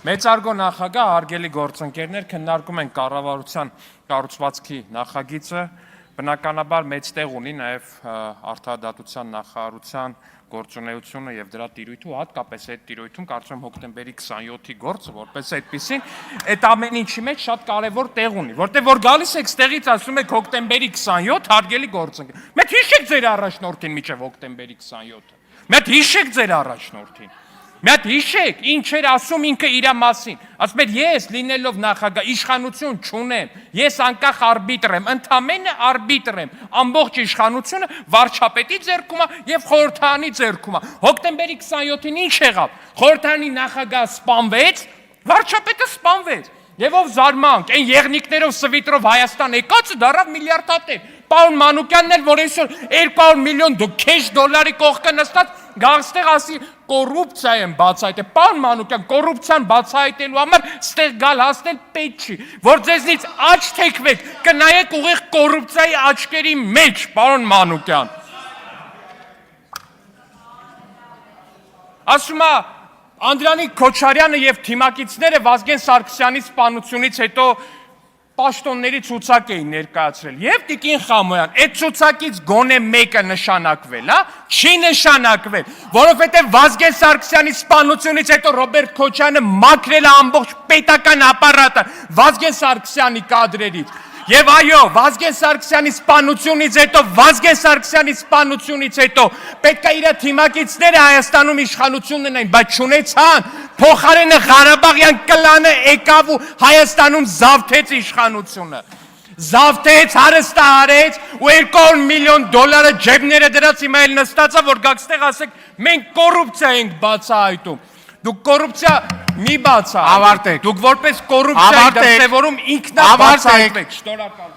Մեծարգո նախագահ, հարգելի գործընկերներ, քննարկում են կառավարության կառուցվածքի նախագիծը, բնականաբար մեծ տեղ ունի նաև արդարադատության նախարարության գործունեությունը եւ դրա տիրույթը, հատկապես այդ տիրույթում կարծում եմ հոկտեմբերի 27-ի գործը, որպես այդպեսին, այդ ամեն ինչի մեջ շատ կարևոր տեղ ունի, որտեղ որ գալիս եք ստեղից ասում եք հոկտեմբերի 27, հարգելի գործընկերներ։ Մեկ հիշեք ձեր առաջնորդին միջև հոկտեմբերի 27-ը։ Մեկ հիշեք ձեր առաջնորդին։ Մեկ հիշեք, ինչ էր ասում ինքը իր մասին։ Ասում էր ես լինելով նախագահ իշխանություն չունեմ, ես անկախ արբիտր եմ, ընդամենը արբիտր եմ, ամբողջ իշխանությունը վարչապետի ձեռքում է եւ խորհրդարանի ձեռքում է։ Հոկտեմբերի 27-ին ինչ եղավ։ Խորհրդարանի նախագահը սպանվեց, վարչապետը սպանվեց։ Եվ ով զարմանք, այն եղնիկներով սվիտրով Հայաստան եկածը դարավ միլիարդատեր։ Պարոն Մանուկյանն էլ, որ այսօր 200 միլիոն քեշ դոլարի կողքը նստած գաղստեղ ասի կոռուպցիա եմ բացահայտել։ Պարոն Մանուկյան, կոռուպցիան բացահայտելու համար ստեղ գալ հասնել պետք չի, որ ձեզնից աչ թեքվեք, կնայեք ուղիղ կոռուպցիայի աչքերի մեջ, պարոն Մանուկյան։ Ասում է Անդրանիկ Քոչարյանը եւ թիմակիցները Վազգեն Սարգսյանի սպանությունից հետո պաշտոնների ցուցակ էին ներկայացրել։ Եվ Տիկին Խամոյան, այդ ցուցակից գոնե մեկը նշանակվել, հա? Չի նշանակվել, որովհետեւ Վազգեն Սարգսյանի սպանությունից հետո Ռոբերտ Քոչարյանը մաքրել է ամբողջ պետական ապարատը Վազգեն Սարգսյանի կադրերից։ Եվ այո, Վազգեն Սարգսյանի սպանությունից հետո պետք է իր թիմակիցները Հայաստանում իշխանություն ունենային, բայց չունեցան։ Փոխարենը Ղարաբաղյան կլանը եկավ ու Հայաստանում զավթեց իշխանությունը։ Զավթեց, հարստահարեց ու 200 միլիոն դոլարը ջեբները դրած, հիմա էլ նստած է, որ գաքստեղ ասեք, մենք կոռուպցիա ենք բացահայտում։ Դուք կոռուպցիա մի բացահայտեք։ Դուք որպես կոռուպցիայի դրսևորում ինքնաբացահայտվեք։ Շնորհակալ եմ։